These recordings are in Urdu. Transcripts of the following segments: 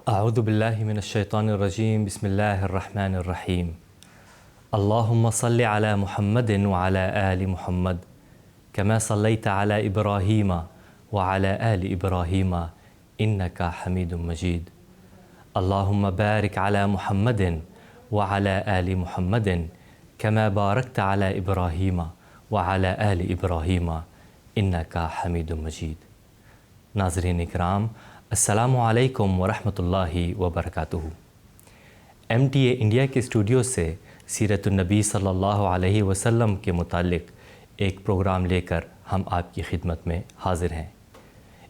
اعوذ باللہ من الشیطان الرجیم بسم اللہ الرحمن الرحیم اللہم صل علی محمد وعلی آل محمد کما صلیت علی ابراہیم وعلی آل ابراہیم انکا حمید مجید اللہم بارک علی محمد وعلی آل محمد کما بارکت علی ابراہیم وعلی آل ابراہیم انکا حمید مجید۔ ناظرین اکرام، السلام علیکم ورحمۃ اللہ وبرکاتہ۔ ایم ٹی اے انڈیا کے اسٹوڈیو سے سیرت النبی صلی اللہ علیہ وسلم کے متعلق ایک پروگرام لے کر ہم آپ کی خدمت میں حاضر ہیں۔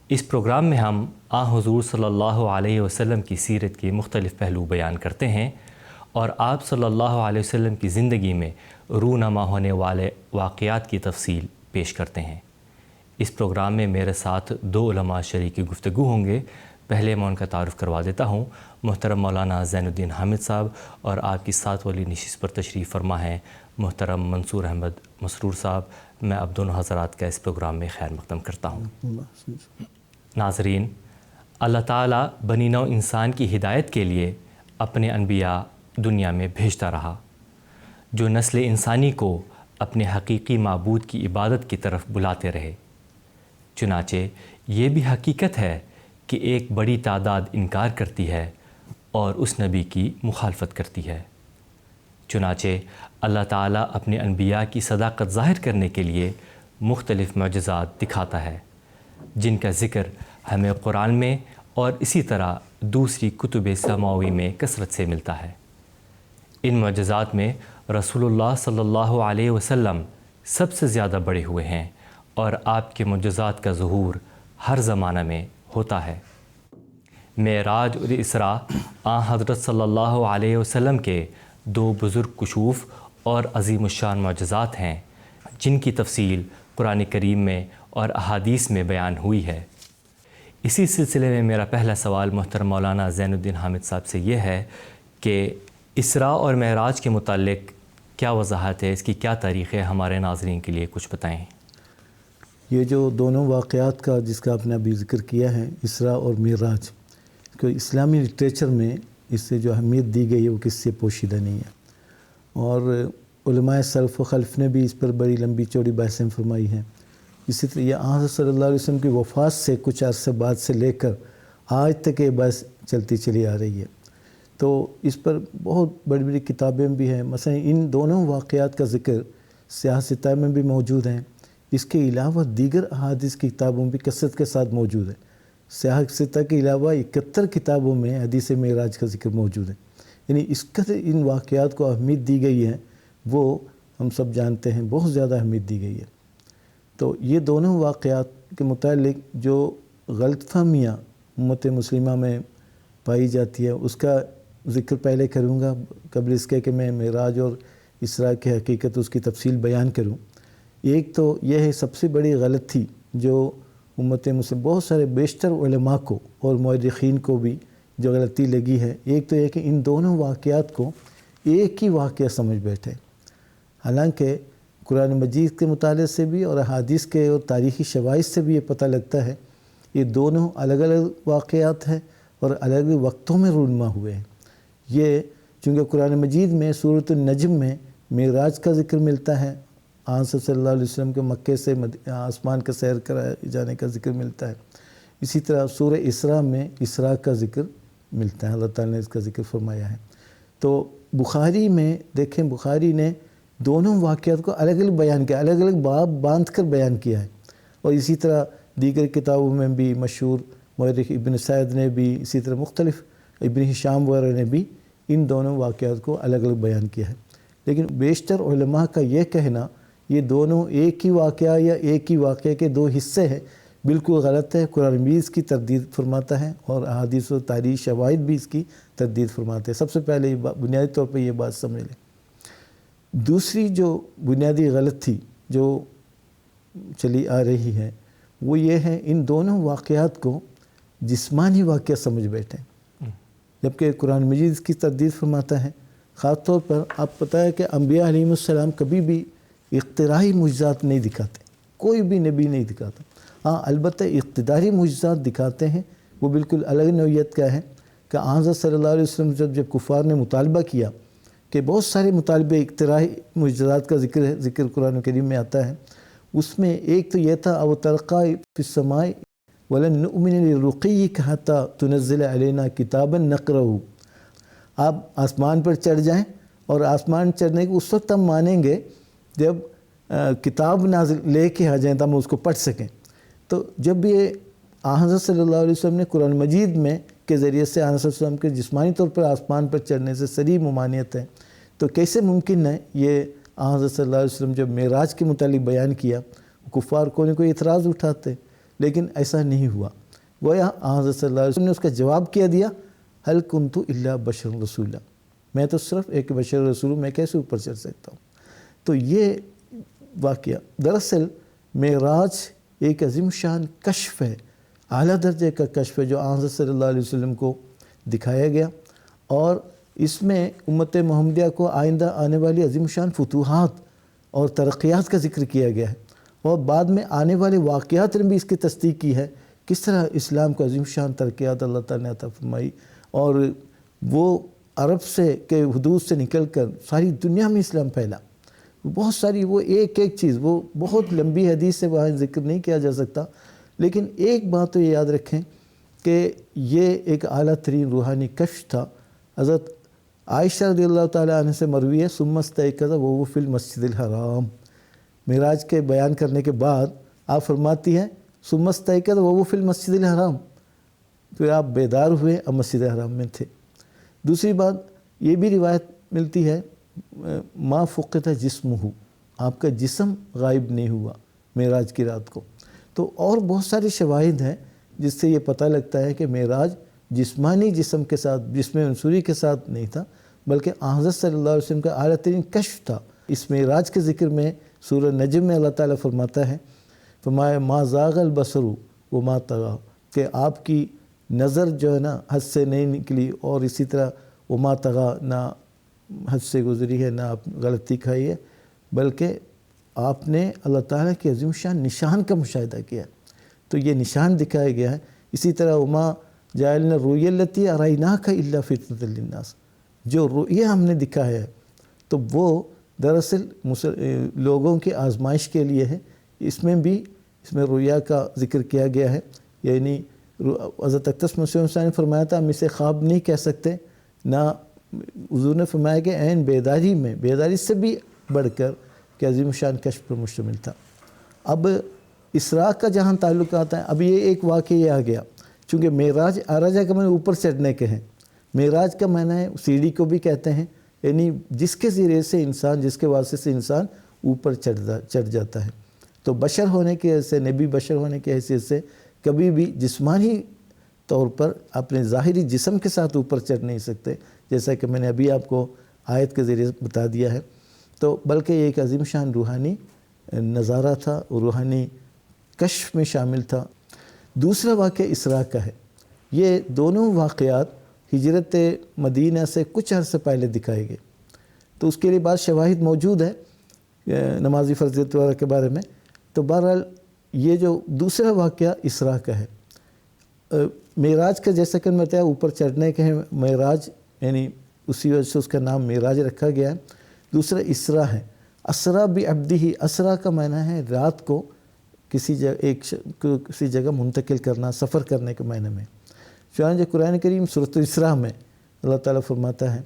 اس پروگرام میں ہم حضور صلی اللہ علیہ وسلم کی سیرت کے مختلف پہلو بیان کرتے ہیں اور آپ صلی اللہ علیہ وسلم کی زندگی میں رونما ہونے والے واقعات کی تفصیل پیش کرتے ہیں۔ اس پروگرام میں میرے ساتھ دو علماء شریک گفتگو ہوں گے۔ پہلے میں ان کا تعارف کروا دیتا ہوں۔ محترم مولانا زین الدین حامد صاحب اور آپ کی ساتھ والی نشست پر تشریف فرما ہیں محترم منصور احمد مسرور صاحب۔ میں اب دونوں حضرات کا اس پروگرام میں خیر مقدم کرتا ہوں۔ ناظرین، اللہ تعالیٰ بنی نوع انسان کی ہدایت کے لیے اپنے انبیاء دنیا میں بھیجتا رہا، جو نسل انسانی کو اپنے حقیقی معبود کی عبادت کی طرف بلاتے رہے۔ چنانچہ یہ بھی حقیقت ہے کہ ایک بڑی تعداد انکار کرتی ہے اور اس نبی کی مخالفت کرتی ہے۔ چنانچہ اللہ تعالیٰ اپنے انبیاء کی صداقت ظاہر کرنے کے لیے مختلف معجزات دکھاتا ہے، جن کا ذکر ہمیں قرآن میں اور اسی طرح دوسری کتب سماوی میں کثرت سے ملتا ہے۔ ان معجزات میں رسول اللہ صلی اللہ علیہ وسلم سب سے زیادہ بڑے ہوئے ہیں اور آپ کے معجزات کا ظہور ہر زمانہ میں ہوتا ہے۔ معراج اور اسراء حضرت صلی اللہ علیہ وسلم کے دو بزرگ کشوف اور عظیم الشان معجزات ہیں، جن کی تفصیل قرآن کریم میں اور احادیث میں بیان ہوئی ہے۔ اسی سلسلے میں میرا پہلا سوال محترم مولانا زین الدین حامد صاحب سے یہ ہے کہ اسراء اور معراج کے متعلق کیا وضاحت ہے، اس کی کیا تاریخ ہے، ہمارے ناظرین کے لیے کچھ بتائیں۔ یہ جو دونوں واقعات کا جس کا آپ نے ابھی ذکر کیا ہے، اسراء اور معراج، کہ اسلامی لٹریچر میں اس سے جو اہمیت دی گئی ہے وہ کس سے پوشیدہ نہیں ہے، اور علماء سلف و خلف نے بھی اس پر بڑی لمبی چوڑی بحثیں فرمائی ہیں۔ اسی طرح یہ حضرت صلی اللہ علیہ وسلم کی وفات سے کچھ عرصے بعد سے لے کر آج تک یہ بحث چلتی چلی آ رہی ہے، تو اس پر بہت بڑی بڑی کتابیں بھی ہیں۔ مثلا ان دونوں واقعات کا ذکر سیاہ ستہ میں بھی موجود ہیں، اس کے علاوہ دیگر احادیث کی کتابوں بھی کثرت کے ساتھ موجود ہے۔ سیاہ ستہ کے علاوہ 71 کتابوں میں حدیث معراج کا ذکر موجود ہے، یعنی اس قدر ان واقعات کو اہمیت دی گئی ہے، وہ ہم سب جانتے ہیں، بہت زیادہ اہمیت دی گئی ہے۔ تو یہ دونوں واقعات کے متعلق جو غلط فہمیاں امت مسلمہ میں پائی جاتی ہے اس کا ذکر پہلے کروں گا قبل اس کے کہ میں معراج اور اسراء کی حقیقت اس کی تفصیل بیان کروں۔ ایک تو یہ ہے سب سے بڑی غلطی جو امت مسلم بہت سارے بیشتر علماء کو اور مورخین کو بھی جو غلطی لگی ہے، ایک تو یہ کہ ان دونوں واقعات کو ایک ہی واقعہ سمجھ بیٹھے، حالانکہ قرآن مجید کے مطالعے سے بھی اور احادیث کے اور تاریخی شواہد سے بھی یہ پتہ لگتا ہے یہ دونوں الگ الگ واقعات ہیں اور الگ الگ وقتوں میں رونما ہوئے ہیں۔ یہ چونکہ قرآن مجید میں سورۃ النجم میں معراج کا ذکر ملتا ہے، آنس صلی اللہ علیہ وسلم کے مکے سے آسمان کا سیر کرائے جانے کا ذکر ملتا ہے، اسی طرح سورہ اسراء میں اسراء کا ذکر ملتا ہے، اللہ تعالیٰ نے اس کا ذکر فرمایا ہے۔ تو بخاری میں دیکھیں، بخاری نے دونوں واقعات کو الگ الگ بیان کیا، الگ الگ باب باندھ کر بیان کیا ہے، اور اسی طرح دیگر کتابوں میں بھی مشہور مورخ ابن سعد نے بھی، اسی طرح مختلف ابن ہشام وغیرہ نے بھی ان دونوں واقعات کو الگ الگ بیان کیا ہے۔ لیکن بیشتر علماء کا یہ کہنا یہ دونوں ایک ہی واقعہ یا ایک ہی واقعے کے دو حصے ہیں، بالکل غلط ہے۔ قرآن مجید اس کی تردید فرماتا ہے اور احادیث و تاریخ شواہد بھی اس کی تردید فرماتے ہیں۔ سب سے پہلے یہ بنیادی طور پہ یہ بات سمجھ لیں۔ دوسری جو بنیادی غلط تھی جو چلی آ رہی ہے وہ یہ ہے ان دونوں واقعات کو جسمانی واقعہ سمجھ بیٹھیں، جبکہ قرآن مجید اس کی تردید فرماتا ہے۔ خاص طور پر آپ پتہ ہے کہ انبیاء علیہ السلام کبھی بھی اختراعی معجزات نہیں دکھاتے، کوئی بھی نبی نہیں دکھاتا۔ ہاں البتہ اقتداری معجزات دکھاتے ہیں، وہ بالکل الگ نوعیت کا ہے۔ کہ حضرت صلی اللہ علیہ وسلم جب کفار نے مطالبہ کیا کہ بہت سارے مطالبے اختراعی معجزات کا ذکر قرآن کریم میں آتا ہے، اس میں ایک تو یہ تھا او ترقا فی السماء ولن نؤمن لرقیک حتی تنزل علینا کتابا نقرأہ، آپ آسمان پر چڑھ جائیں اور آسمان چڑھنے کو اس وقت ہم مانیں گے جب کتاب نازل لے کے آ جائیں تو ہم اس کو پڑھ سکیں۔ تو جب یہ حضرت صلی اللہ علیہ وسلم نے قرآن مجید میں کے ذریعے سے حضرت صلی اللہ علیہ وسلم کے جسمانی طور پر آسمان پر چڑھنے سے صریح ممانعت ہے، تو کیسے ممکن ہے یہ حضرت صلی اللہ علیہ وسلم جب معراج کے متعلق بیان کیا کفار کوئی نہ کوئی اعتراض اٹھاتے، لیکن ایسا نہیں ہوا۔ گویا حضرت صلی اللہ علیہ وسلم نے اس کا جواب کیا دیا، هل كنت الا بشر رسولا، میں تو صرف ایک بشر رسول ہوں، میں کیسے اوپر چڑھ سکتا ہوں۔ تو یہ واقعہ دراصل معراج ایک عظیم شان کشف ہے، اعلیٰ درجے کا کشف ہے جو حضرت صلی اللہ علیہ وسلم کو دکھایا گیا، اور اس میں امت محمدیہ کو آئندہ آنے والی عظیم شان فتوحات اور ترقیات کا ذکر کیا گیا ہے، اور بعد میں آنے والے واقعات نے بھی اس کی تصدیق کی ہے، کس طرح اسلام کو عظیم شان ترقیات اللہ تعالیٰ نے عطا فرمائی، اور وہ عرب سے کے حدود سے نکل کر ساری دنیا میں اسلام پھیلا۔ بہت ساری وہ ایک چیز، وہ بہت لمبی حدیث سے وہاں ذکر نہیں کیا جا سکتا، لیکن ایک بات تو یہ یاد رکھیں کہ یہ ایک اعلیٰ ترین روحانی کشف تھا۔ حضرت عائشہ رضی اللہ تعالیٰ عنہ سے مروی ہے ثم استيقظ وهو فی المسجد الحرام، معراج کے بیان کرنے کے بعد آپ فرماتی ہیں ثم استيقظ وهو فی المسجد الحرام، پھر آپ بیدار ہوئے اور مسجد حرام میں تھے۔ دوسری بات یہ بھی روایت ملتی ہے ما فقد جسمہ، آپ کا جسم غائب نہیں ہوا معراج کی رات کو۔ تو اور بہت سارے شواہد ہیں جس سے یہ پتہ لگتا ہے کہ معراج جسمانی جسم کے ساتھ، جسم عنصری کے ساتھ نہیں تھا، بلکہ حضرت صلی اللہ علیہ وسلم کا اعلیٰ ترین کشف تھا۔ اس معراج کے ذکر میں سورہ نجم میں اللہ تعالیٰ فرماتا ہے فرمایا ما زاغ البصر وما طغى، کہ آپ کی نظر جو ہے نا حد سے نہیں نکلی، اور اسی طرح وما طغى، نہ حد سے گزری ہے، نہ آپ غلطی کھائی ہے، بلکہ آپ نے اللہ تعالیٰ کے عظیم شان نشان کا مشاہدہ کیا، تو یہ نشان دکھایا گیا ہے۔ اسی طرح وما جعلنا الرؤيا التي أريناك إلا فتنة للناس، جو رؤیا ہم نے دکھایا ہے تو وہ دراصل لوگوں کی آزمائش کے لیے ہے۔ اس میں بھی اس میں رؤیا کا ذکر کیا گیا ہے، یعنی حضرت اقدس مسیح موعود نے فرمایا تھا ہم اسے خواب نہیں کہہ سکتے، نہ حضور نے فرمایا کہ عین بیداری میں، بیداری سے بھی بڑھ کر کہ عظیم شان کشف پر مشتمل تھا۔ اب اسراء کا جہاں تعلق آتا ہے، اب یہ ایک واقعہ یہ آ گیا، چونکہ معراج عرجہ کا معنی اوپر چڑھنے کے ہیں، معراج کا معنی ہے سیڑھی کو بھی کہتے ہیں، یعنی جس کے ذریعے سے انسان، جس کے واسطے سے انسان اوپر چڑھ جاتا ہے۔ تو بشر ہونے کی حیثیت سے، نبی بشر ہونے کی حیثیت سے کبھی بھی جسمانی طور پر اپنے ظاہری جسم کے ساتھ اوپر چڑھ نہیں سکتے، جیسا کہ میں نے ابھی آپ کو آیت کے ذریعے بتا دیا ہے۔ تو بلکہ یہ ایک عظیم شان روحانی نظارہ تھا، روحانی کشف میں شامل تھا۔ دوسرا واقعہ اسراء کا ہے۔ یہ دونوں واقعات ہجرت مدینہ سے کچھ عرصے پہلے دکھائے گئے، تو اس کے لیے بعض شواہد موجود ہے نمازی فرضیت وغیرہ کے بارے میں۔ تو بہرحال یہ جو دوسرا واقعہ اسراء کا ہے، معراج کا جیسا کہ میں بتایا اوپر چڑھنے کے ہیں معراج، یعنی اسی وجہ سے اس کا نام معراج رکھا گیا ہے۔ دوسرا اسراء ہے، اسرا بعبدہ، اسرا کا معنی ہے رات کو کسی جگہ منتقل کرنا، سفر کرنے کے معنی میں۔ چنانچہ قرآن کریم سورۃ الاسراء میں اللہ تعالیٰ فرماتا ہے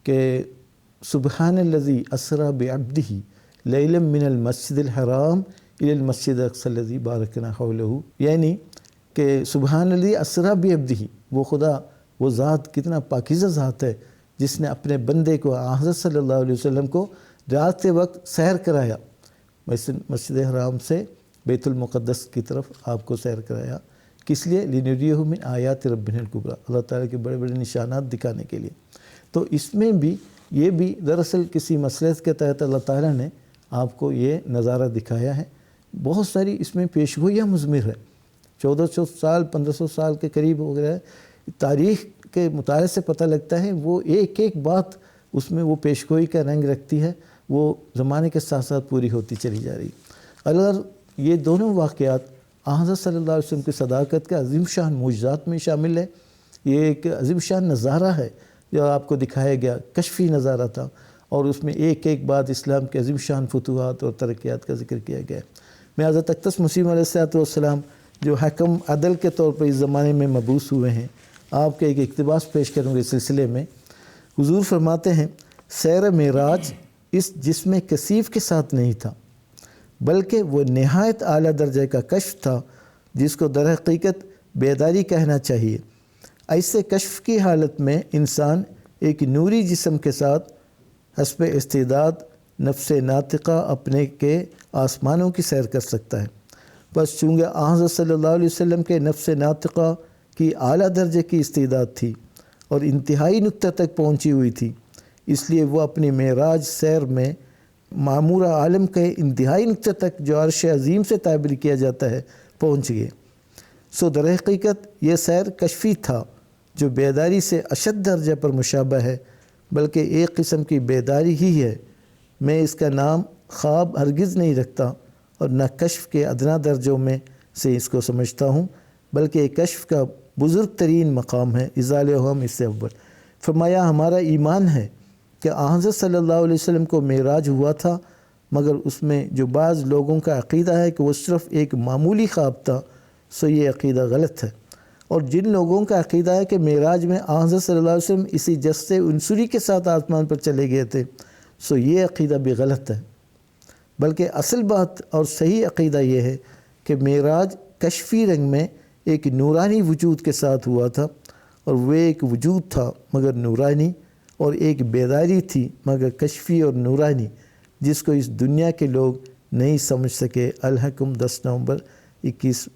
کہ سبحان الذی اسرا بعبدہ لیلا من المسجد الحرام الی المسجد الاقصی الذی بارکنا حولہ، یعنی کہ سبحان الذی اسرا بعبدہ، وہ خدا، وہ ذات کتنا پاکیزہ ذات ہے جس نے اپنے بندے کو حضرت صلی اللہ علیہ وسلم کو رات کے وقت سیر کرایا، مسجد حرام سے بیت المقدس کی طرف آپ کو سیر کرایا، کس لیے؟ لنریہ من آیات ربنا الکبریٰ، اللہ تعالیٰ کے بڑے بڑے نشانات دکھانے کے لیے۔ تو اس میں بھی یہ بھی دراصل کسی مصلحت کے تحت اللہ تعالیٰ نے آپ کو یہ نظارہ دکھایا ہے۔ بہت ساری اس میں پیشگوئیاں مضمر ہے، 1400 سال 1500 سال کے قریب ہو گیا ہے۔ تاریخ کے مطالعے سے پتہ لگتا ہے وہ ایک ایک بات اس میں وہ پیشگوئی کا رنگ رکھتی ہے، وہ زمانے کے ساتھ ساتھ پوری ہوتی چلی جا رہی۔ اگر یہ دونوں واقعات حضرت صلی اللہ علیہ وسلم کی صداقت کا عظیم شان معجزات میں شامل ہے، یہ ایک عظیم شان نظارہ ہے جو آپ کو دکھایا گیا، کشفی نظارہ تھا، اور اس میں ایک ایک بات اسلام کے عظیم شان فتوحات اور ترقیات کا ذکر کیا گیا ہے۔ میں حضرت اقدس مسیح علیہ السلام جو حکم عدل کے طور پر اس زمانے میں مبعوث ہوئے ہیں، آپ کے ایک اقتباس پیش کروں گے اس سلسلے میں۔ حضور فرماتے ہیں سیر معراج اس جسم کثیف کے ساتھ نہیں تھا، بلکہ وہ نہایت اعلیٰ درجے کا کشف تھا جس کو در حقیقت بیداری کہنا چاہیے۔ ایسے کشف کی حالت میں انسان ایک نوری جسم کے ساتھ حسب استعداد نفس ناطقہ اپنے کے آسمانوں کی سیر کر سکتا ہے۔ بس چونکہ حضرت صلی اللہ علیہ وسلم کے نفس ناطقہ کی اعلیٰ درجے کی استعداد تھی اور انتہائی نقطہ تک پہنچی ہوئی تھی، اس لیے وہ اپنی معراج سیر میں معمورہ عالم کے انتہائی نقطہ تک جو عرش عظیم سے تعبیر کیا جاتا ہے پہنچ گئے۔ سو در حقیقت یہ سیر کشفی تھا جو بیداری سے اشد درجہ پر مشابہ ہے، بلکہ ایک قسم کی بیداری ہی ہے۔ میں اس کا نام خواب ہرگز نہیں رکھتا اور نہ کشف کے ادنا درجوں میں سے اس کو سمجھتا ہوں، بلکہ ایک کشف کا بزرگ ترین مقام ہے، ازالِ ہم اس سے اول۔ فرمایا ہمارا ایمان ہے کہ حضرت صلی اللہ علیہ وسلم کو معراج ہوا تھا، مگر اس میں جو بعض لوگوں کا عقیدہ ہے کہ وہ صرف ایک معمولی خواب تھا، سو یہ عقیدہ غلط ہے۔ اور جن لوگوں کا عقیدہ ہے کہ معراج میں حضرت صلی اللہ علیہ وسلم اسی جسد عنصری کے ساتھ آسمان پر چلے گئے تھے، سو یہ عقیدہ بھی غلط ہے۔ بلکہ اصل بات اور صحیح عقیدہ یہ ہے کہ معراج کشفی رنگ میں ایک نورانی وجود کے ساتھ ہوا تھا، اور وہ ایک وجود تھا مگر نورانی، اور ایک بیداری تھی مگر کشفی اور نورانی، جس کو اس دنیا کے لوگ نہیں سمجھ سکے۔ الحکم 10 نومبر 21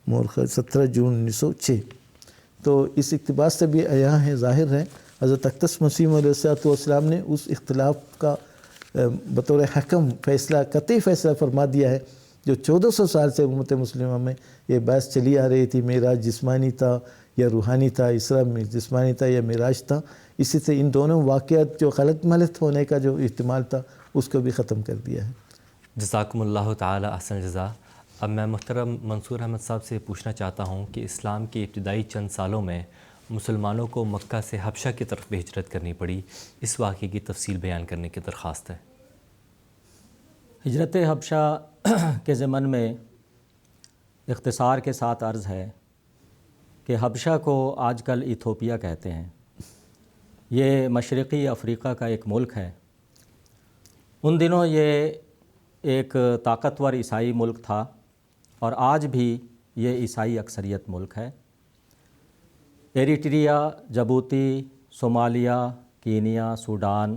مورخہ 17 جون 1906۔ تو اس اقتباس سے بھی عیاں ہے، ظاہر ہے حضرت اقدس مسیح علیہ السلام نے اس اختلاف کا بطور حکم فیصلہ، قطعی فیصلہ فرما دیا ہے، جو 1400 سال سے امت مسلمہ میں یہ بحث چلی آ رہی تھی، معراج جسمانی تھا یا روحانی تھا، اسراء جسمانی تھا یا معراج تھا۔ اسی سے ان دونوں واقعات جو غلط ملت ہونے کا جو احتمال تھا اس کو بھی ختم کر دیا ہے۔ جزاکم اللہ تعالی احسن الجزاء۔ اب میں محترم منصور احمد صاحب سے پوچھنا چاہتا ہوں کہ اسلام کے ابتدائی چند سالوں میں مسلمانوں کو مکہ سے حبشہ کی طرف بھی ہجرت کرنی پڑی، اس واقعے کی تفصیل بیان کرنے کی درخواست ہے۔ ہجرت حبشہ کے ضمن میں اختصار کے ساتھ عرض ہے کہ حبشہ کو آج کل ایتھوپیا کہتے ہیں۔ یہ مشرقی افریقہ کا ایک ملک ہے۔ ان دنوں یہ ایک طاقتور عیسائی ملک تھا، اور آج بھی یہ عیسائی اکثریت ملک ہے۔ Eritrea, Djibouti, Somalia, Kenya, Sudan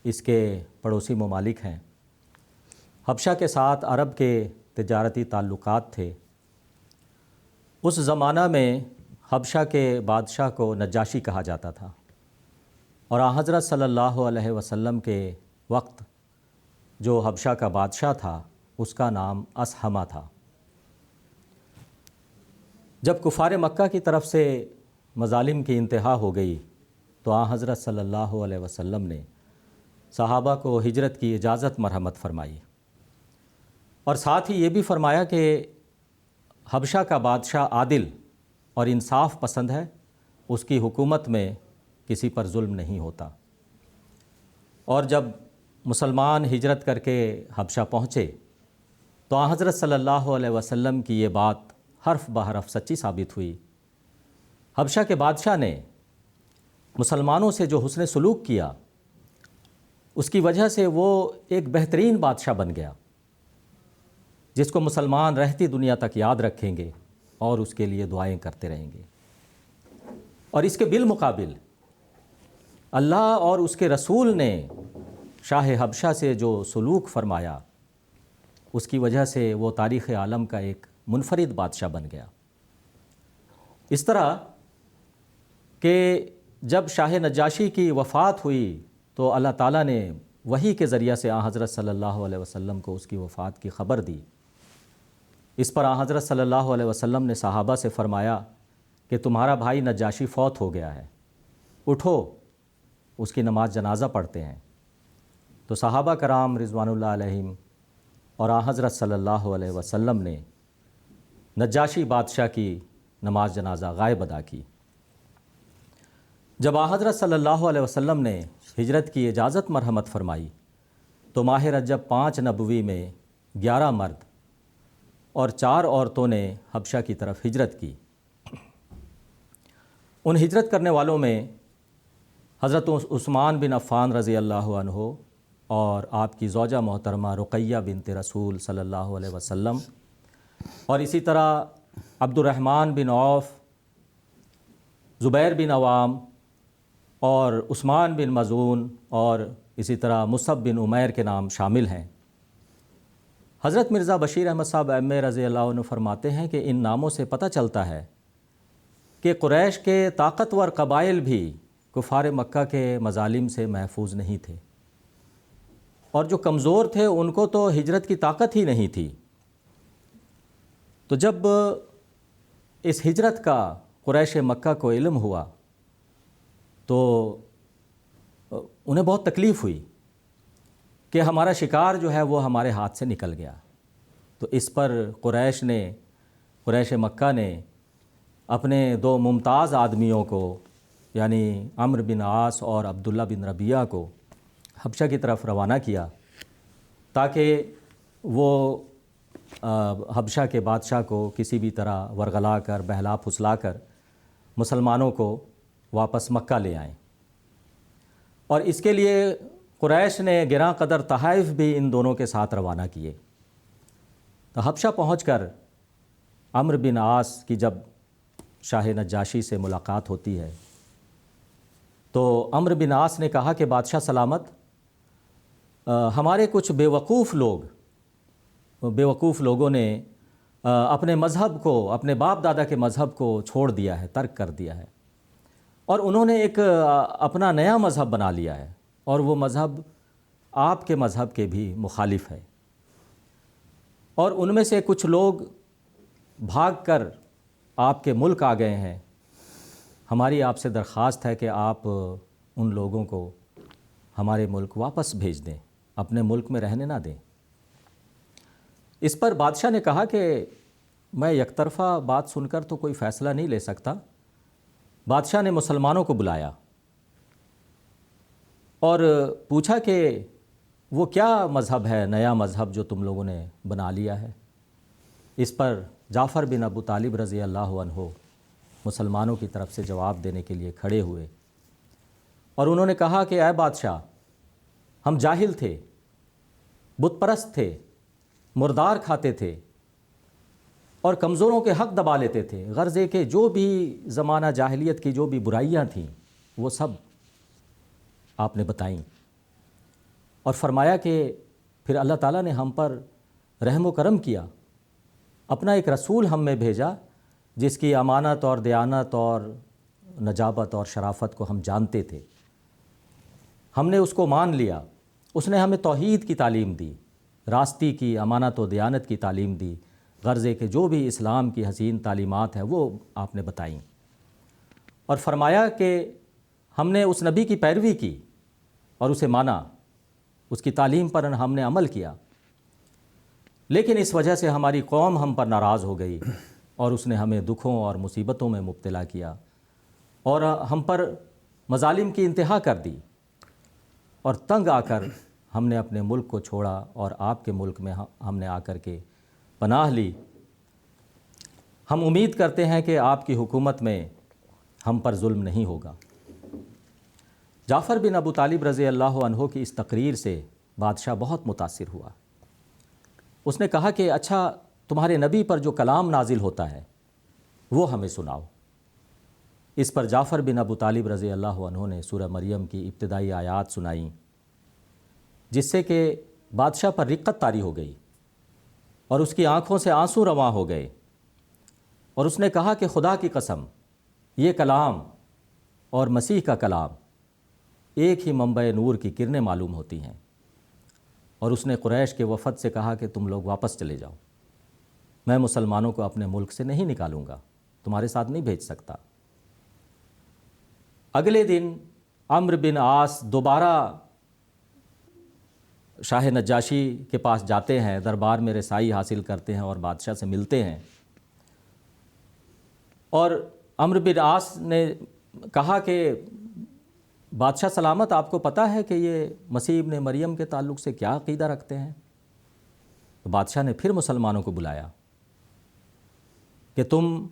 اس کے پڑوسی ممالک ہیں۔ حبشہ کے ساتھ عرب کے تجارتی تعلقات تھے۔ اس زمانہ میں حبشہ کے بادشاہ کو نجاشی کہا جاتا تھا، اور حضرت صلی اللہ علیہ وسلم کے وقت جو حبشہ کا بادشاہ تھا اس کا نام اسہمہ تھا۔ جب کفار مکہ کی طرف سے مظالم کی انتہا ہو گئی تو حضرت صلی اللہ علیہ وسلم نے صحابہ کو ہجرت کی اجازت مرحمت فرمائی، اور ساتھ ہی یہ بھی فرمایا کہ حبشہ کا بادشاہ عادل اور انصاف پسند ہے، اس کی حکومت میں کسی پر ظلم نہیں ہوتا۔ اور جب مسلمان ہجرت کر کے حبشہ پہنچے تو حضرت صلی اللہ علیہ وسلم کی یہ بات حرف بحرف سچی ثابت ہوئی۔ حبشہ کے بادشاہ نے مسلمانوں سے جو حسن سلوک کیا، اس کی وجہ سے وہ ایک بہترین بادشاہ بن گیا، جس کو مسلمان رہتی دنیا تک یاد رکھیں گے اور اس کے لیے دعائیں کرتے رہیں گے۔ اور اس کے بالمقابل اللہ اور اس کے رسول نے شاہ حبشہ سے جو سلوک فرمایا، اس کی وجہ سے وہ تاریخ عالم کا ایک منفرد بادشاہ بن گیا۔ اس طرح کہ جب شاہ نجاشی کی وفات ہوئی تو اللہ تعالیٰ نے وحی کے ذریعہ سے حضرت صلی اللہ علیہ وسلم کو اس کی وفات کی خبر دی۔ اس پر حضرت صلی اللہ علیہ وسلم نے صحابہ سے فرمایا کہ تمہارا بھائی نجاشی فوت ہو گیا ہے، اٹھو اس کی نماز جنازہ پڑھتے ہیں۔ تو صحابہ کرام رضوان اللہ علیہم اور حضرت صلی اللہ علیہ وسلم نے نجاشی بادشاہ کی نماز جنازہ غائب ادا کی۔ جب حضرت صلی اللہ علیہ وسلم نے ہجرت کی اجازت مرحمت فرمائی تو ماہ رجب 5 نبوی میں 11 مرد اور 4 عورتوں نے حبشہ کی طرف ہجرت کی۔ ان ہجرت کرنے والوں میں حضرت عثمان بن عفان رضی اللہ عنہ اور آپ کی زوجہ محترمہ رقیہ بنت رسول صلی اللہ علیہ وسلم، اور اسی طرح عبد الرحمن بن عوف، زبیر بن عوام اور عثمان بن مظعون اور اسی طرح مصعب بن عمیر کے نام شامل ہیں۔ حضرت مرزا بشیر احمد صاحب ایم رضی اللہ عنہ فرماتے ہیں کہ ان ناموں سے پتہ چلتا ہے کہ قریش کے طاقتور قبائل بھی کفار مکہ کے مظالم سے محفوظ نہیں تھے، اور جو کمزور تھے ان کو تو ہجرت کی طاقت ہی نہیں تھی۔ تو جب اس ہجرت کا قریش مکہ کو علم ہوا تو انہیں بہت تکلیف ہوئی کہ ہمارا شکار جو ہے وہ ہمارے ہاتھ سے نکل گیا۔ تو اس پر قریش مکہ نے اپنے 2 ممتاز آدمیوں کو، یعنی عمرو بن عاص اور عبداللہ بن ربیعہ کو حبشہ کی طرف روانہ کیا تاکہ وہ حبشہ کے بادشاہ کو کسی بھی طرح ورغلا کر، بہلا پھسلا کر مسلمانوں کو واپس مکہ لے آئیں۔ اور اس کے لیے قریش نے گراں قدر تحائف بھی ان دونوں کے ساتھ روانہ کیے۔ تو حبشہ پہنچ کر عمرو بن عاص کی جب شاہ نجاشی سے ملاقات ہوتی ہے تو عمرو بن عاص نے کہا کہ بادشاہ سلامت، ہمارے کچھ بیوقوف لوگوں نے اپنے مذہب کو، اپنے باپ دادا کے مذہب کو چھوڑ دیا ہے، ترک کر دیا ہے، اور انہوں نے ایک اپنا نیا مذہب بنا لیا ہے، اور وہ مذہب آپ کے مذہب کے بھی مخالف ہے، اور ان میں سے کچھ لوگ بھاگ کر آپ کے ملک آ گئے ہیں۔ ہماری آپ سے درخواست ہے کہ آپ ان لوگوں کو ہمارے ملک واپس بھیج دیں، اپنے ملک میں رہنے نہ دیں۔ اس پر بادشاہ نے کہا کہ میں یک طرفہ بات سن کر تو کوئی فیصلہ نہیں لے سکتا۔ بادشاہ نے مسلمانوں کو بلایا اور پوچھا کہ وہ کیا مذہب ہے، نیا مذہب جو تم لوگوں نے بنا لیا ہے۔ اس پر جعفر بن ابو طالب رضی اللہ عنہ مسلمانوں کی طرف سے جواب دینے کے لیے کھڑے ہوئے، اور انہوں نے کہا کہ اے بادشاہ، ہم جاہل تھے، بت پرست تھے، مردار کھاتے تھے اور کمزوروں کے حق دبا لیتے تھے۔ غرض ہے کہ جو بھی زمانہ جاہلیت کی جو بھی برائیاں تھیں وہ سب آپ نے بتائیں، اور فرمایا کہ پھر اللہ تعالیٰ نے ہم پر رحم و کرم کیا، اپنا ایک رسول ہم میں بھیجا جس کی امانت اور دیانت اور نجابت اور شرافت کو ہم جانتے تھے۔ ہم نے اس کو مان لیا، اس نے ہمیں توحید کی تعلیم دی، راستی کی، امانت و دیانت کی تعلیم دی۔ غرض ہے کہ جو بھی اسلام کی حسین تعلیمات ہیں وہ آپ نے بتائیں، اور فرمایا کہ ہم نے اس نبی کی پیروی کی اور اسے مانا، اس کی تعلیم پر ہم نے عمل کیا، لیکن اس وجہ سے ہماری قوم ہم پر ناراض ہو گئی اور اس نے ہمیں دکھوں اور مصیبتوں میں مبتلا کیا اور ہم پر مظالم کی انتہا کر دی، اور تنگ آ کر ہم نے اپنے ملک کو چھوڑا اور آپ کے ملک میں ہم نے آ کر کے پناہ لی۔ ہم امید کرتے ہیں کہ آپ کی حکومت میں ہم پر ظلم نہیں ہوگا۔ جعفر بن ابو طالب رضی اللہ عنہ کی اس تقریر سے بادشاہ بہت متاثر ہوا۔ اس نے کہا کہ اچھا، تمہارے نبی پر جو کلام نازل ہوتا ہے وہ ہمیں سناؤ۔ اس پر جعفر بن ابو طالب رضی اللہ عنہ نے سورہ مریم کی ابتدائی آیات سنائیں، جس سے کہ بادشاہ پر رقت طاری ہو گئی اور اس کی آنکھوں سے آنسو رواں ہو گئے، اور اس نے کہا کہ خدا کی قسم، یہ کلام اور مسیح کا کلام ایک ہی منبع نور کی کرنیں معلوم ہوتی ہیں۔ اور اس نے قریش کے وفد سے کہا کہ تم لوگ واپس چلے جاؤ، میں مسلمانوں کو اپنے ملک سے نہیں نکالوں گا، تمہارے ساتھ نہیں بھیج سکتا۔ اگلے دن عمرو بن عاص دوبارہ شاہ نجاشی کے پاس جاتے ہیں، دربار میں رسائی حاصل کرتے ہیں اور بادشاہ سے ملتے ہیں، اور عمرو بن عاص نے کہا کہ بادشاہ سلامت آپ کو پتہ ہے کہ یہ مسیح ابن مریم کے تعلق سے کیا عقیدہ رکھتے ہیں؟ تو بادشاہ نے پھر مسلمانوں کو بلایا کہ تم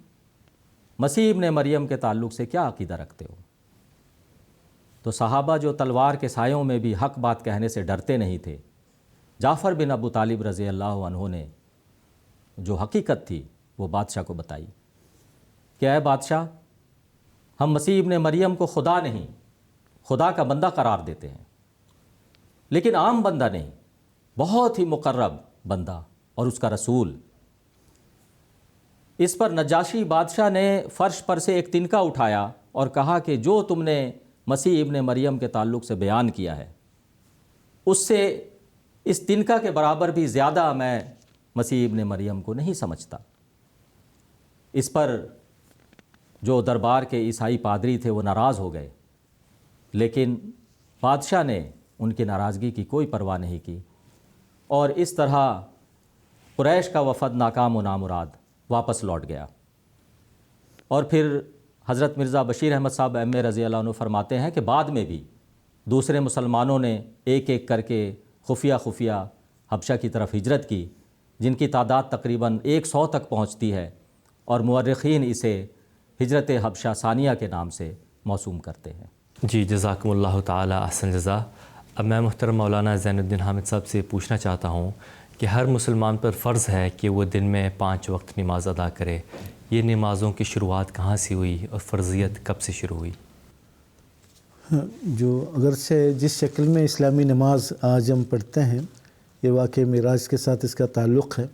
مسیح ابن مریم کے تعلق سے کیا عقیدہ رکھتے ہو؟ تو صحابہ جو تلوار کے سایوں میں بھی حق بات کہنے سے ڈرتے نہیں تھے، جعفر بن ابو طالب رضی اللہ عنہ نے جو حقیقت تھی وہ بادشاہ کو بتائی کہ اے بادشاہ، ہم مسیح ابن مریم کو خدا نہیں، خدا کا بندہ قرار دیتے ہیں، لیکن عام بندہ نہیں، بہت ہی مقرب بندہ اور اس کا رسول۔ اس پر نجاشی بادشاہ نے فرش پر سے ایک تنکا اٹھایا اور کہا کہ جو تم نے مسیح ابن مریم کے تعلق سے بیان کیا ہے، اس سے اس تنکا کے برابر بھی زیادہ میں مسیح ابن مریم کو نہیں سمجھتا۔ اس پر جو دربار کے عیسائی پادری تھے وہ ناراض ہو گئے، لیکن بادشاہ نے ان کی ناراضگی کی کوئی پرواہ نہیں کی، اور اس طرح قریش کا وفد ناکام و نامراد واپس لوٹ گیا۔ اور پھر حضرت مرزا بشیر احمد صاحب ایم اے رضی اللہ عنہ فرماتے ہیں کہ بعد میں بھی دوسرے مسلمانوں نے ایک ایک کر کے خفیہ حبشہ کی طرف ہجرت کی، جن کی تعداد تقریباً 100 تک پہنچتی ہے، اور مورخین اسے ہجرت حبشہ ثانیہ کے نام سے موسوم کرتے ہیں۔ جی جزاکم اللہ تعالی احسن جزا۔ اب میں محترم مولانا زین الدین حامد صاحب سے پوچھنا چاہتا ہوں کہ ہر مسلمان پر فرض ہے کہ وہ دن میں 5 وقت نماز ادا کرے، یہ نمازوں کی شروعات کہاں سے ہوئی اور فرضیت کب سے شروع ہوئی؟ جو اگرچہ جس شکل میں اسلامی نماز آج ہم پڑھتے ہیں یہ واقعہ معراج کے ساتھ اس کا تعلق ہے،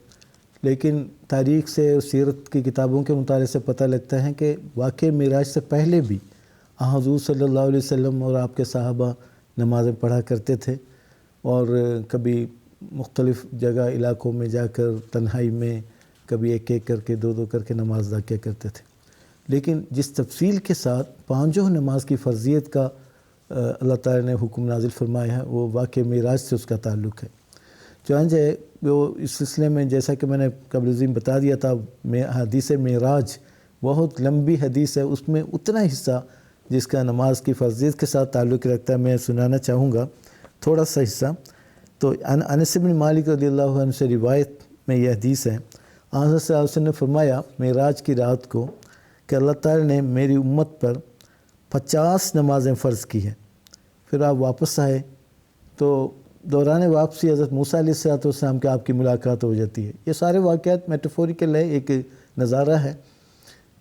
لیکن تاریخ سے اور سیرت کی کتابوں کے مطالعے سے پتہ لگتا ہے کہ واقعہ معراج سے پہلے بھی حضور صلی اللہ علیہ وسلم اور آپ کے صحابہ نمازیں پڑھا کرتے تھے، اور کبھی مختلف جگہ علاقوں میں جا کر تنہائی میں کبھی ایک ایک کر کے 2 کر کے نماز ادا کیا کرتے تھے۔ لیکن جس تفصیل کے ساتھ 5 نماز کی فرضیت کا اللہ تعالی نے حکم نازل فرمایا ہے وہ واقعہ معراج سے اس کا تعلق ہے۔ چنانچہ وہ اس سلسلے میں جیسا کہ میں نے قبل ازیں بتا دیا تھا، حدیث معراج بہت لمبی حدیث ہے، اس میں اتنا حصہ جس کا نماز کی فرضیت کے ساتھ تعلق رکھتا ہے میں سنانا چاہوں گا تھوڑا سا حصہ۔ تو انس بن مالک رضی اللہ عنہ سے روایت میں یہ حدیث ہے، حضرت صلی اللہ علیہ وسلم نے فرمایا معراج کی رات کو کہ اللہ تعالی نے میری امت پر 50 نمازیں فرض کی ہیں۔ پھر آپ واپس آئے تو دوران واپسی حضرت موسیٰ علیہ السلام کے آپ کی ملاقات ہو جاتی ہے۔ یہ سارے واقعات میٹافوریکل ہے، ایک نظارہ ہے۔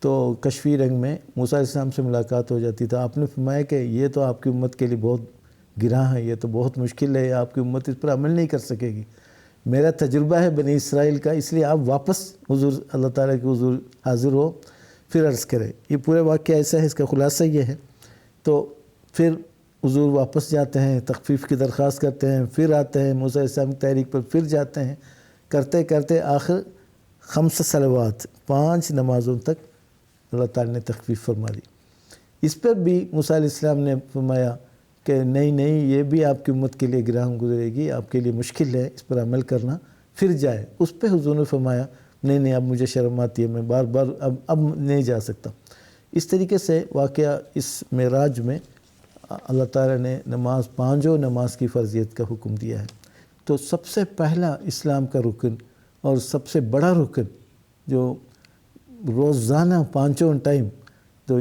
تو کشفی رنگ میں موسیٰ علیہ السلام سے ملاقات ہو جاتی تھا، آپ نے فرمایا کہ یہ تو آپ کی امت کے لیے بہت گراں ہے، یہ تو بہت مشکل ہے، آپ کی امت اس پر عمل نہیں کر سکے گی، میرا تجربہ ہے بنی اسرائیل کا، اس لیے آپ واپس حضور اللہ تعالیٰ کے حضور حاضر ہو پھر عرض کرے۔ یہ پورے واقعہ ایسا ہے، اس کا خلاصہ یہ ہے۔ تو پھر حضور واپس جاتے ہیں، تخفیف کی درخواست کرتے ہیں، پھر آتے ہیں موسیٰ علیہ السلام کی تحریک پر، پھر جاتے ہیں، کرتے کرتے آخر 5 صلوات 5 نمازوں تک اللہ تعالیٰ نے تخفیف فرما دی۔ اس پر بھی موسیٰ علیہ السلام نے فرمایا کہ نہیں یہ بھی آپ کی امت کے لیے گراں گزرے گی، آپ کے لیے مشکل ہے اس پر عمل کرنا، پھر جائے۔ اس پہ حضور نے فرمایا نہیں اب مجھے شرم آتی ہے، میں بار بار اب نہیں جا سکتا۔ اس طریقے سے واقعہ اس معراج میں اللہ تعالیٰ نے 5 نماز کی فرضیت کا حکم دیا ہے۔ تو سب سے پہلا اسلام کا رکن اور سب سے بڑا رکن جو روزانہ 5 ٹائم تو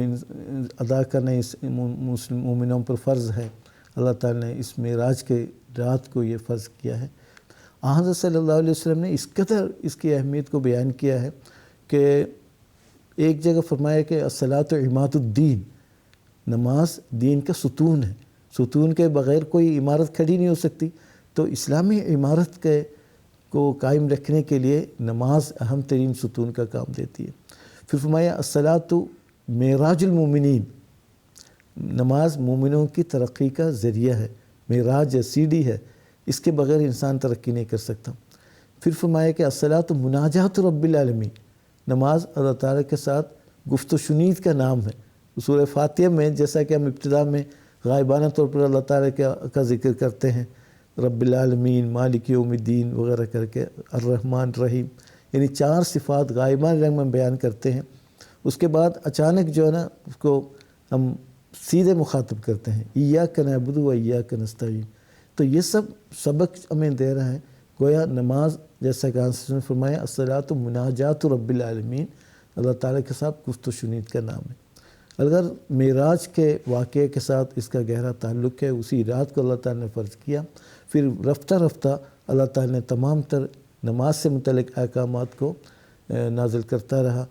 ادا کرنا اس مومنوں پر فرض ہے، اللہ تعالیٰ نے اس معراج کے رات کو یہ فرض کیا ہے۔ حضرت صلی اللہ علیہ وسلم نے اس قدر اس کی اہمیت کو بیان کیا ہے کہ ایک جگہ فرمایا کہ الصلاۃ عماد الدین، نماز دین کا ستون ہے، ستون کے بغیر کوئی عمارت کھڑی نہیں ہو سکتی۔ تو اسلامی عمارت کو قائم رکھنے کے لیے نماز اہم ترین ستون کا کام دیتی ہے۔ پھر فرمایا الصلاۃ معراج المومنین، نماز مومنوں کی ترقی کا ذریعہ ہے، معراج ہے، سیڑھی ہے، اس کے بغیر انسان ترقی نہیں کر سکتا۔ پھر فرمایا کہ الصلاۃ مناجات رب العالمین، نماز اللہ تعالیٰ کے ساتھ گفت و شنید کا نام ہے۔ سورہ فاتحہ میں جیسا کہ ہم ابتدا میں غائبانہ طور پر اللہ تعالیٰ کا ذکر کرتے ہیں، رب العالمین، مالک یوم الدین وغیرہ کر کے، الرحمن الرحیم، یعنی 4 صفات غائبانہ رنگ میں بیان کرتے ہیں۔ اس کے بعد اچانک جو ہے نا اس کو ہم سیدھے مخاطب کرتے ہیں، ایاک نعبد و ایاک نستعین۔ تو یہ سب سبق ہمیں دے رہا ہے، گویا نماز جیسا کہ آپ نے فرمایا الصلاۃ مناجات رب العالمین، اللہ تعالیٰ کے ساتھ گفت و شنید کا نام ہے۔ اگر معراج کے واقعے کے ساتھ اس کا گہرا تعلق ہے، اسی رات کو اللہ تعالیٰ نے فرض کیا، پھر رفتہ رفتہ اللہ تعالیٰ نے تمام تر نماز سے متعلق احکامات کو نازل کرتا رہا،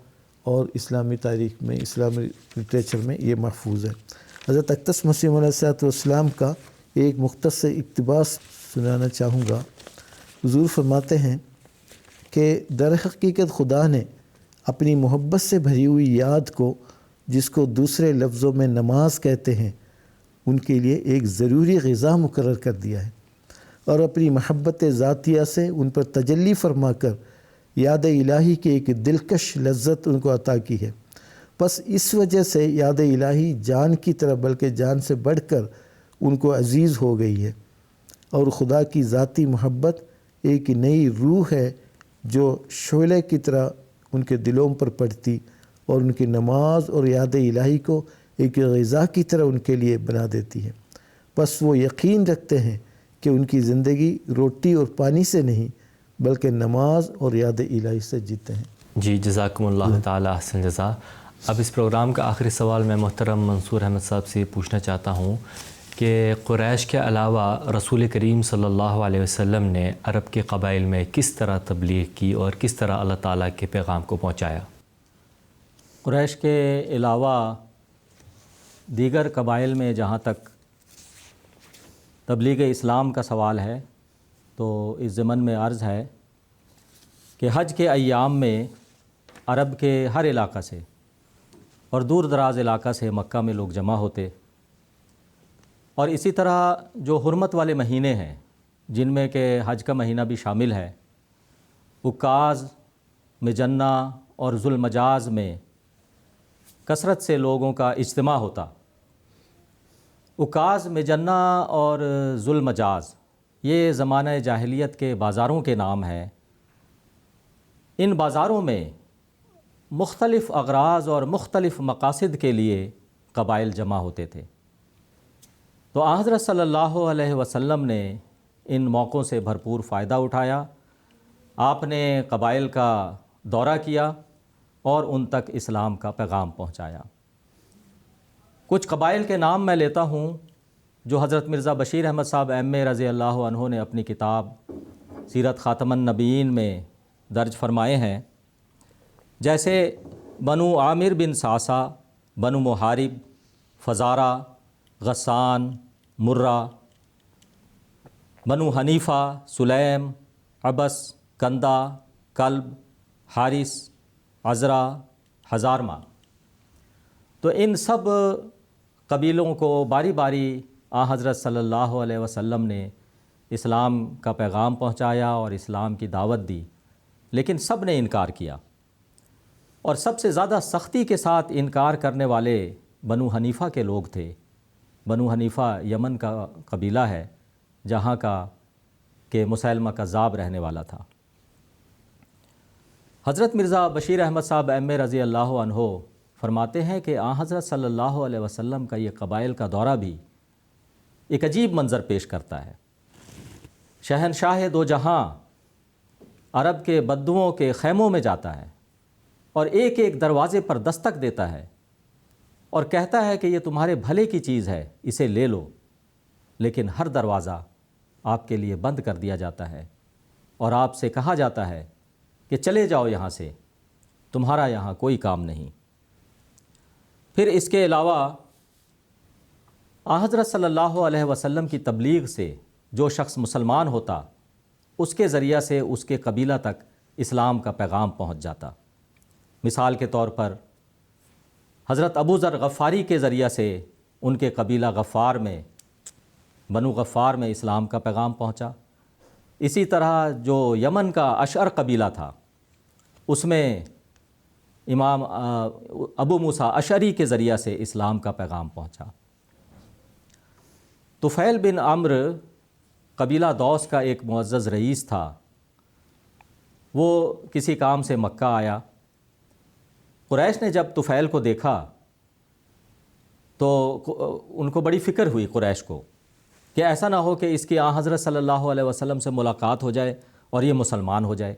اور اسلامی تاریخ میں، اسلامی لٹریچر میں یہ محفوظ ہے۔ حضرت اقدس مسیح علیہ السلام کا ایک مختصر اقتباس سنانا چاہوں گا۔ حضور فرماتے ہیں کہ در حقیقت خدا نے اپنی محبت سے بھری ہوئی یاد کو، جس کو دوسرے لفظوں میں نماز کہتے ہیں، ان کے لیے ایک ضروری غذا مقرر کر دیا ہے، اور اپنی محبت ذاتیہ سے ان پر تجلی فرما کر یاد الہی کی ایک دلکش لذت ان کو عطا کی ہے۔ بس اس وجہ سے یاد الہی جان کی طرح بلکہ جان سے بڑھ کر ان کو عزیز ہو گئی ہے، اور خدا کی ذاتی محبت ایک نئی روح ہے جو شعلے کی طرح ان کے دلوں پر پڑتی، اور ان کی نماز اور یاد الہی کو ایک غذا کی طرح ان کے لیے بنا دیتی ہے۔ بس وہ یقین رکھتے ہیں کہ ان کی زندگی روٹی اور پانی سے نہیں بلکہ نماز اور یاد الہی سے جیتے ہیں۔ جی جزاکم اللہ تعالی احسن جزا۔ اب اس پروگرام کا آخری سوال میں محترم منصور احمد صاحب سے پوچھنا چاہتا ہوں کہ قریش کے علاوہ رسول کریم صلی اللہ علیہ وسلم نے عرب کے قبائل میں کس طرح تبلیغ کی اور کس طرح اللہ تعالیٰ کے پیغام کو پہنچایا؟ قریش کے علاوہ دیگر قبائل میں جہاں تک تبلیغ اسلام کا سوال ہے، تو اس ضمن میں عرض ہے کہ حج کے ایام میں عرب کے ہر علاقہ سے اور دور دراز علاقہ سے مکہ میں لوگ جمع ہوتے، اور اسی طرح جو حرمت والے مہینے ہیں جن میں کہ حج کا مہینہ بھی شامل ہے، عکاظ، مجنہ اور ذوالمجاز میں کثرت سے لوگوں کا اجتماع ہوتا۔ عکاظ، مجنہ اور ذوالمجاز یہ زمانہ جاہلیت کے بازاروں کے نام ہیں۔ ان بازاروں میں مختلف اغراض اور مختلف مقاصد کے لیے قبائل جمع ہوتے تھے، تو حضرت صلی اللہ علیہ وسلم نے ان موقعوں سے بھرپور فائدہ اٹھایا۔ آپ نے قبائل کا دورہ کیا اور ان تک اسلام کا پیغام پہنچایا۔ کچھ قبائل کے نام میں لیتا ہوں جو حضرت مرزا بشیر احمد صاحب ایم.اے رضی اللہ عنہ نے اپنی کتاب سیرت خاتم النبیین میں درج فرمائے ہیں، جیسے بنو عامر بن صعصع، بنو محارب، فزارہ، غسان، مرہ، بنو حنیفہ، سلیم، عبس، کندہ، کلب، حارث، عزرا، ہزارمہ۔ تو ان سب قبیلوں کو باری باری حضرت صلی اللہ علیہ وسلم نے اسلام کا پیغام پہنچایا اور اسلام کی دعوت دی، لیکن سب نے انکار کیا، اور سب سے زیادہ سختی کے ساتھ انکار کرنے والے بنو حنیفہ کے لوگ تھے۔ بنو حنیفہ یمن کا قبیلہ ہے جہاں کا کہ مسیلمہ کذاب رہنے والا تھا۔ حضرت مرزا بشیر احمد صاحب ایم.اے رضی اللہ عنہ فرماتے ہیں کہ حضرت صلی اللہ علیہ وسلم کا یہ قبائل کا دورہ بھی ایک عجیب منظر پیش کرتا ہے۔ شہنشاہ دو جہاں عرب کے بدوؤں کے خیموں میں جاتا ہے اور ایک ایک دروازے پر دستک دیتا ہے اور کہتا ہے کہ یہ تمہارے بھلے کی چیز ہے، اسے لے لو، لیکن ہر دروازہ آپ کے لیے بند کر دیا جاتا ہے اور آپ سے کہا جاتا ہے کہ چلے جاؤ یہاں سے، تمہارا یہاں کوئی کام نہیں۔ پھر اس کے علاوہ حضرت صلی اللہ علیہ وسلم کی تبلیغ سے جو شخص مسلمان ہوتا، اس کے ذریعہ سے اس کے قبیلہ تک اسلام کا پیغام پہنچ جاتا۔ مثال کے طور پر حضرت ابو ذر غفاری کے ذریعہ سے ان کے قبیلہ غفار میں، بنو غفار میں اسلام کا پیغام پہنچا۔ اسی طرح جو یمن کا اشعر قبیلہ تھا، اس میں امام ابو موسیٰ اشعری کے ذریعہ سے اسلام کا پیغام پہنچا۔ طفیل بن عمرو قبیلہ دوس کا ایک معزز رئیس تھا، وہ کسی کام سے مکہ آیا۔ قریش نے جب طفیل کو دیکھا تو ان کو بڑی فکر ہوئی قریش کو کہ ایسا نہ ہو کہ اس کی حضرت صلی اللہ علیہ وسلم سے ملاقات ہو جائے اور یہ مسلمان ہو جائے۔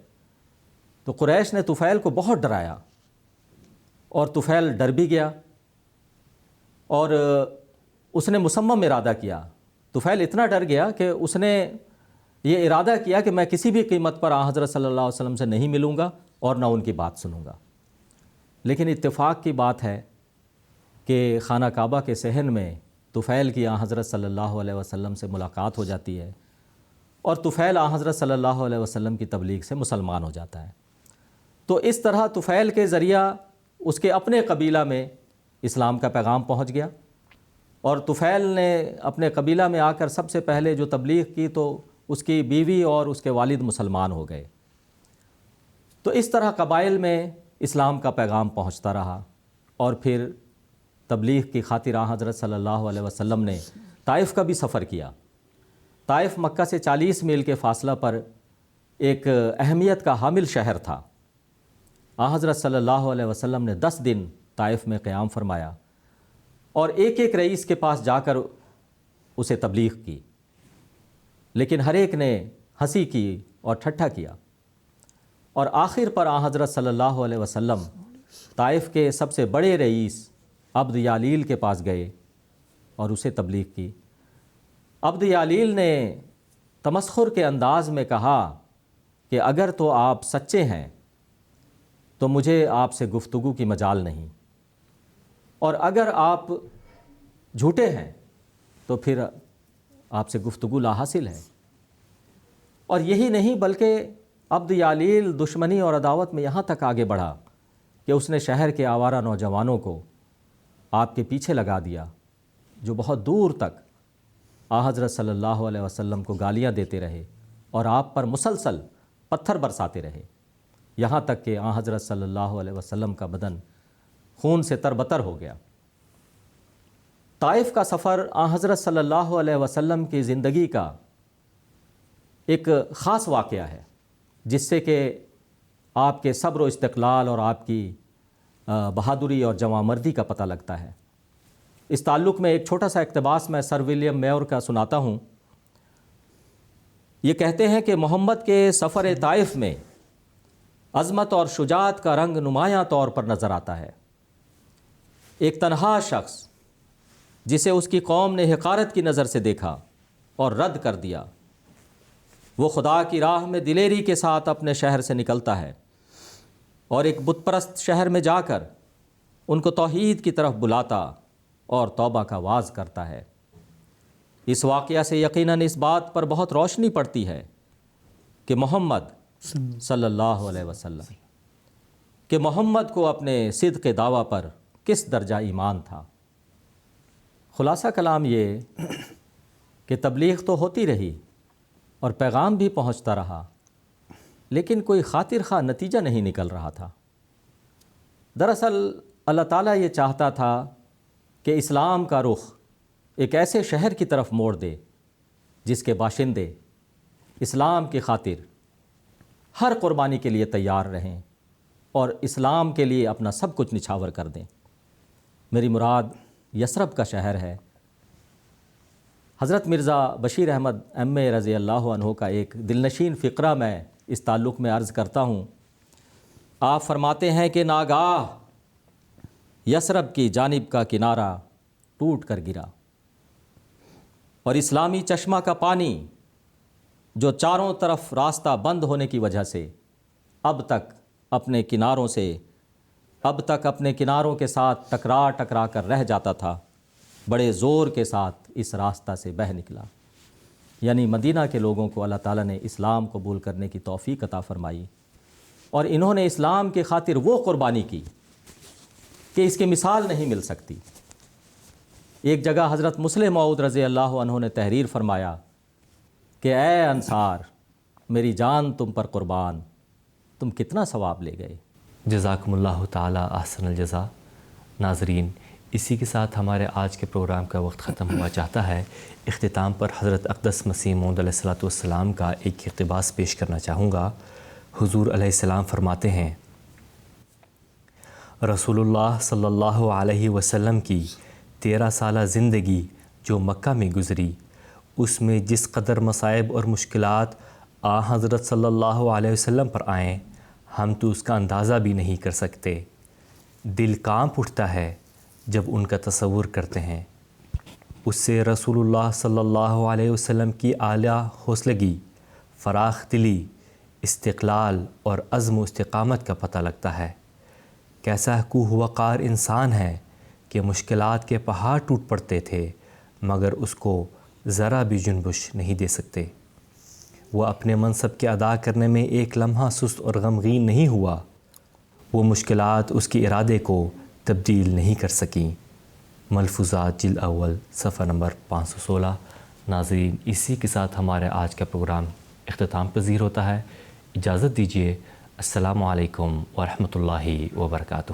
تو قریش نے طفیل کو بہت ڈرایا اور طفیل ڈر بھی گیا اور اس نے مصمم ارادہ کیا۔ طفیل اتنا ڈر گیا کہ اس نے یہ ارادہ کیا کہ میں کسی بھی قیمت پر حضرت صلی اللہ علیہ وسلم سے نہیں ملوں گا اور نہ ان کی بات سنوں گا۔ لیکن اتفاق کی بات ہے کہ خانہ کعبہ کے صحن میں طفیل کی حضرت صلی اللہ علیہ وسلم سے ملاقات ہو جاتی ہے اور طفیل حضرت صلی اللہ علیہ وسلم کی تبلیغ سے مسلمان ہو جاتا ہے۔ تو اس طرح طفیل کے ذریعہ اس کے اپنے قبیلہ میں اسلام کا پیغام پہنچ گیا، اور طفیل نے اپنے قبیلہ میں آ کر سب سے پہلے جو تبلیغ کی تو اس کی بیوی اور اس کے والد مسلمان ہو گئے۔ تو اس طرح قبائل میں اسلام کا پیغام پہنچتا رہا، اور پھر تبلیغ کی خاطر حضرت صلی اللہ علیہ وسلم نے طائف کا بھی سفر کیا۔ طائف مکہ سے 40 میل کے فاصلہ پر ایک اہمیت کا حامل شہر تھا۔ حضرت صلی اللہ علیہ وسلم نے 10 دن طائف میں قیام فرمایا اور ایک ایک رئیس کے پاس جا کر اسے تبلیغ کی، لیکن ہر ایک نے ہنسی کی اور ٹھٹھا کیا، اور آخر پر حضرت صلی اللہ علیہ وسلم طائف کے سب سے بڑے رئیس عبد یالیل کے پاس گئے اور اسے تبلیغ کی۔ عبد یالیل نے تمسخر کے انداز میں کہا کہ اگر تو آپ سچے ہیں تو مجھے آپ سے گفتگو کی مجال نہیں، اور اگر آپ جھوٹے ہیں تو پھر آپ سے گفتگو لا حاصل ہے۔ اور یہی نہیں بلکہ عبد یالیل دشمنی اور عداوت میں یہاں تک آگے بڑھا کہ اس نے شہر کے آوارہ نوجوانوں کو آپ کے پیچھے لگا دیا، جو بہت دور تک حضرت صلی اللہ علیہ وسلم کو گالیاں دیتے رہے اور آپ پر مسلسل پتھر برساتے رہے، یہاں تک کہ حضرت صلی اللہ علیہ وسلم کا بدن خون سے تربتر ہو گیا۔ طائف کا سفر حضرت صلی اللہ علیہ وسلم کی زندگی کا ایک خاص واقعہ ہے، جس سے کہ آپ کے صبر و استقلال اور آپ کی بہادری اور جواں مردی کا پتہ لگتا ہے۔ اس تعلق میں ایک چھوٹا سا اقتباس میں سر ولیم میور کا سناتا ہوں۔ یہ کہتے ہیں کہ محمد کے سفر طائف میں عظمت اور شجاعت کا رنگ نمایاں طور پر نظر آتا ہے۔ ایک تنہا شخص جسے اس کی قوم نے حقارت کی نظر سے دیکھا اور رد کر دیا، وہ خدا کی راہ میں دلیری کے ساتھ اپنے شہر سے نکلتا ہے اور ایک بت پرست شہر میں جا کر ان کو توحید کی طرف بلاتا اور توبہ کا واز کرتا ہے۔ اس واقعہ سے یقیناً اس بات پر بہت روشنی پڑتی ہے کہ محمد صلی اللہ علیہ وسلم کہ محمد کو اپنے صدق دعویٰ پر کس درجہ ایمان تھا۔ خلاصہ کلام یہ کہ تبلیغ تو ہوتی رہی اور پیغام بھی پہنچتا رہا، لیکن کوئی خاطر خواہ نتیجہ نہیں نکل رہا تھا۔ دراصل اللہ تعالیٰ یہ چاہتا تھا کہ اسلام کا رخ ایک ایسے شہر کی طرف موڑ دے جس کے باشندے اسلام کی خاطر ہر قربانی کے لیے تیار رہیں اور اسلام کے لیے اپنا سب کچھ نچھاور کر دیں۔ میری مراد یثرب کا شہر ہے۔ حضرت مرزا بشیر احمد ایم اے رضی اللہ عنہ کا ایک دلنشین فقرہ میں اس تعلق میں عرض کرتا ہوں۔ آپ فرماتے ہیں کہ ناگاہ یثرب کی جانب کا کنارہ ٹوٹ کر گرا اور اسلامی چشمہ کا پانی جو چاروں طرف راستہ بند ہونے کی وجہ سے اب تک اپنے کناروں کے ساتھ ٹکرا کر رہ جاتا تھا، بڑے زور کے ساتھ اس راستہ سے بہہ نکلا۔ یعنی مدینہ کے لوگوں کو اللہ تعالیٰ نے اسلام قبول کرنے کی توفیق عطا فرمائی، اور انہوں نے اسلام کی خاطر وہ قربانی کی کہ اس کی مثال نہیں مل سکتی۔ ایک جگہ حضرت مسلم موعود رضی اللہ عنہ نے تحریر فرمایا کہ اے انصار، میری جان تم پر قربان، تم کتنا ثواب لے گئے۔ جزاکم اللہ تعالی احسن الجزا۔ ناظرین، اسی کے ساتھ ہمارے آج کے پروگرام کا وقت ختم ہوا چاہتا ہے۔ اختتام پر حضرت اقدس مسیح موعود علیہ الصلوۃ والسلام کا ایک اقتباس پیش کرنا چاہوں گا۔ حضور علیہ السلام فرماتے ہیں، رسول اللہ صلی اللہ علیہ وسلم کی 13 سالہ زندگی جو مکہ میں گزری، اس میں جس قدر مصائب اور مشکلات آ حضرت صلی اللہ علیہ وسلم پر آئیں، ہم تو اس کا اندازہ بھی نہیں کر سکتے۔ دل کانپ اٹھتا ہے جب ان کا تصور کرتے ہیں۔ اس سے رسول اللہ صلی اللہ علیہ وسلم کی اعلیٰ حوصلگی، فراخ دلی، استقلال اور عزم و استقامت کا پتہ لگتا ہے۔ کیسا کوہ وقار انسان ہے کہ مشکلات کے پہاڑ ٹوٹ پڑتے تھے مگر اس کو ذرا بھی جنبش نہیں دے سکتے۔ وہ اپنے منصب کے ادا کرنے میں ایک لمحہ سست اور غمگین نہیں ہوا۔ وہ مشکلات اس کے ارادے کو تبدیل نہیں کر سکیں۔ ملفوظات جلد اول صفحہ نمبر 516۔ ناظرین، اسی کے ساتھ ہمارے آج کا پروگرام اختتام پذیر ہوتا ہے۔ اجازت دیجیے۔ السلام علیکم ورحمۃ اللہ وبرکاتہ۔